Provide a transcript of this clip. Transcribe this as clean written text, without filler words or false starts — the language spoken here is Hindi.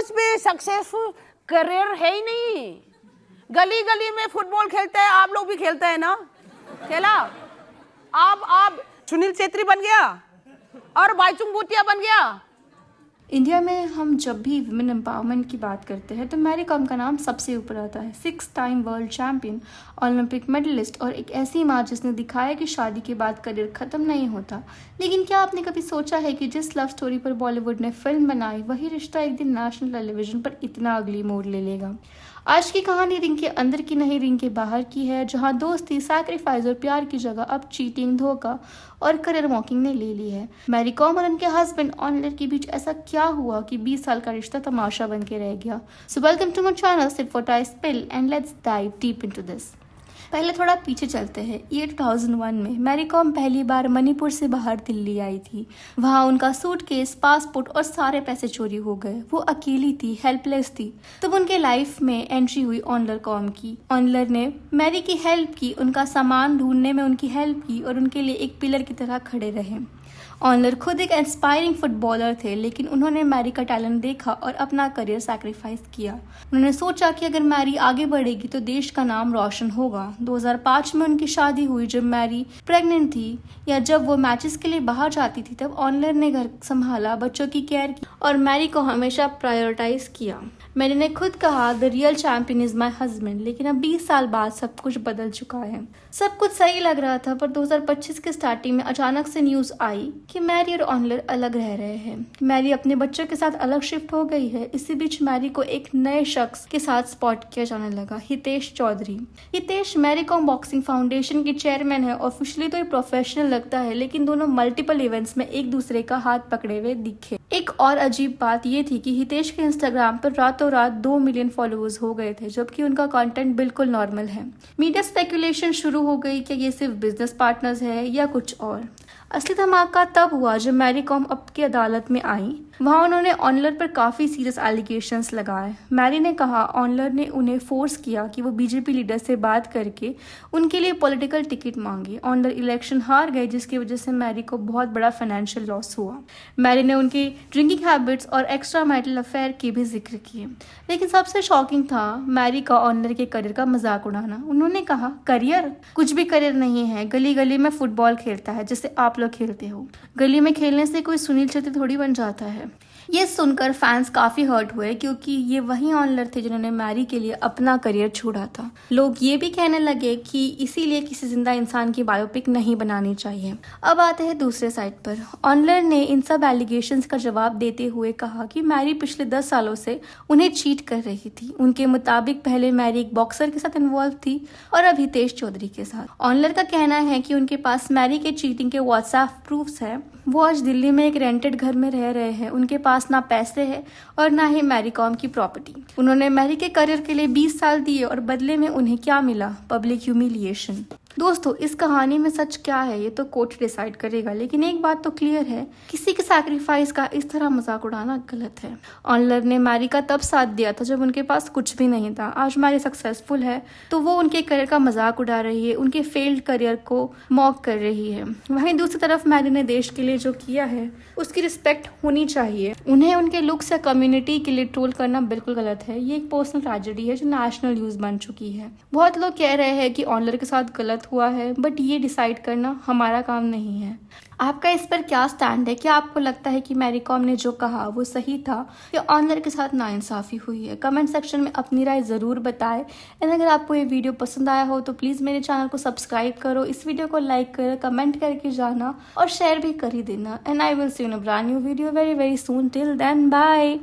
कुछ भी सक्सेसफुल करियर है ही नहीं। गली गली में फुटबॉल खेलते हैं, आप लोग भी खेलते हैं ना, खेला। आप सुनील छेत्री बन गया और बाईचुंग भूटिया बन गया। इंडिया में हम जब भी वुमेन एम्पावरमेंट की बात करते हैं तो मैरी कॉम का नाम सबसे ऊपर आता है। 6 time world champion, Olympic medallist और एक ऐसी माँ जिसने दिखाया कि शादी के बाद करियर ख़त्म नहीं होता। लेकिन क्या आपने कभी सोचा है कि जिस लव स्टोरी पर बॉलीवुड ने फिल्म बनाई वही रिश्ता एक दिन नेशनल टेलीविजन पर इतना अगली मोड़ ले लेगा। आज की कहानी रिंग के अंदर की नहीं, रिंग के बाहर की है, जहां दोस्ती, सैक्रिफाइस और प्यार की जगह अब चीटिंग, धोखा और करियर मॉकिंग ने ले ली है। मैरी कॉम और उनके हस्बैंड ऑनलर के बीच ऐसा क्या हुआ कि 20 साल का रिश्ता तमाशा बन के रह गया। So welcome to my channel sit what I spill and let's dive deep into this. पहले थोड़ा पीछे चलते हैं। ये 2001 में मैरी कॉम पहली बार मणिपुर से बाहर दिल्ली आई थी। वहाँ उनका सूटकेस, पासपोर्ट और सारे पैसे चोरी हो गए। वो अकेली थी, हेल्पलेस थी। तब उनके लाइफ में एंट्री हुई ऑनलर कॉम की। ऑनलर ने मैरी की हेल्प की, उनका सामान ढूंढने में उनकी हेल्प की और उनके लिए एक पिलर की तरह खड़े रहे। ऑनलर खुद एक इंस्पायरिंग फुटबॉलर थे, लेकिन उन्होंने मैरी का टैलेंट देखा और अपना करियर सैक्रिफाइस किया। उन्होंने सोचा कि अगर मैरी आगे बढ़ेगी तो देश का नाम रोशन होगा। 2005 में उनकी शादी हुई जब मैरी प्रेग्नेंट थी, या जब वो मैचेस के लिए बाहर जाती थी तब ऑनलर ने घर संभाला, बच्चों की केयर की और मैरी को हमेशा प्रायोरिटाइज किया। मैरी ने खुद कहा the real champion is my husband. लेकिन अब 20 साल बाद सब कुछ बदल चुका है। सब कुछ सही लग रहा था, पर 2025 के स्टार्टिंग में अचानक से न्यूज आई कि मैरी और ऑनलर अलग रह रहे हैं। मैरी अपने बच्चों के साथ अलग शिफ्ट हो गई है। इसी बीच मैरी को एक नए शख्स के साथ स्पॉट किया जाने लगा, हितेश चौधरी। हितेश मैरी कॉम बॉक्सिंग फाउंडेशन के चेयरमैन है। ऑफिशियली तो ये प्रोफेशनल लगता है, लेकिन दोनों मल्टीपल इवेंट्स में एक दूसरे का हाथ पकड़े हुए दिखे। एक और अजीब बात ये थी कि हितेश के इंस्टाग्राम पर रातों रात 2 मिलियन फॉलोअर्स हो गए थे, जबकि उनका कंटेंट बिल्कुल नॉर्मल है। मीडिया स्पेकुलेशन शुरू हो गई कि ये सिर्फ बिजनेस पार्टनर्स है या कुछ और। असली धमाका तब हुआ जब मैरी कॉम अब की अदालत में आई। वहां उन्होंने ऑनलर पर काफी सीरियस एलिगेशंस लगाए। मैरी ने कहा ऑनलर ने उन्हें फोर्स किया कि वो बीजेपी लीडर से बात करके उनके लिए पॉलिटिकल टिकट मांगे। ऑनलर इलेक्शन हार गए, जिसकी वजह से मैरी को बहुत बड़ा फाइनेंशियल लॉस हुआ। मैरी ने उनकी ड्रिंकिंग हैबिट्स और एक्स्ट्रा मैरिटल अफेयर के भी जिक्र किए। लेकिन सबसे शॉकिंग था मैरी का ऑनलर के करियर का मजाक उड़ाना। उन्होंने कहा करियर कुछ भी करियर नहीं है, गली गली में फुटबॉल खेलता है जैसे आप लोग खेलते हो। गली में खेलने से कोई सुनील छेत्री थोड़ी बन जाता है। ये सुनकर फैंस काफी हर्ट हुए, क्योंकि ये वही ऑनलर थे जिन्होंने मैरी के लिए अपना करियर छोड़ा था। लोग ये भी कहने लगे कि इसीलिए किसी जिंदा इंसान की बायोपिक नहीं बनानी चाहिए। अब आते हैं दूसरे साइड पर। ऑनलर ने इन सब एलिगेशंस का जवाब देते हुए कहा कि मैरी पिछले 10 सालों से उन्हें चीट कर रही थी। उनके मुताबिक पहले मैरी एक बॉक्सर के साथ इन्वॉल्व थी और अब हितेश चौधरी के साथ। ऑनलर का कहना है कि उनके पास मैरी के चीटिंग के व्हाट्सएप प्रूफ्स है। वो आज दिल्ली में एक रेंटेड घर में रह रहे हैं। उनके पास ना पैसे है और ना ही मैरी कॉम की प्रॉपर्टी। उन्होंने मैरी के करियर के लिए 20 साल दिए और बदले में उन्हें क्या मिला? Public humiliation. दोस्तों, इस कहानी में सच क्या है ये तो कोर्ट डिसाइड करेगा, लेकिन एक बात तो क्लियर है, किसी के सैक्रिफाइस का इस तरह मजाक उड़ाना गलत है। ऑनलर ने मैरी का तब साथ दिया था जब उनके पास कुछ भी नहीं था। आज मैरी सक्सेसफुल है तो वो उनके करियर का मजाक उड़ा रही है, उनके फेल्ड करियर को मॉक कर रही है। वहीं दूसरी तरफ मैरी ने देश के लिए जो किया है उसकी रिस्पेक्ट होनी चाहिए। उन्हें उनके लुक्स या कम्युनिटी के लिए ट्रोल करना बिल्कुल गलत है। ये एक पर्सनल ट्रेजेडी है जो नेशनल न्यूज बन चुकी है। बहुत लोग कह रहे हैं कि ऑनलर के साथ गलत हुआ है, बट ये डिसाइड करना हमारा काम नहीं है। आपका इस पर क्या स्टैंड है? क्या आपको लगता है कि मैरी कॉम ने जो कहा वो सही था या ऑनलर के साथ नाइंसाफी हुई है? कमेंट सेक्शन में अपनी राय जरूर बताएं। एंड अगर आपको ये वीडियो पसंद आया हो तो प्लीज मेरे चैनल को सब्सक्राइब करो, इस वीडियो को लाइक करो, कमेंट करके जाना और शेयर भी कर ही देना। And I will see you in a brand new video very very soon. Till then bye.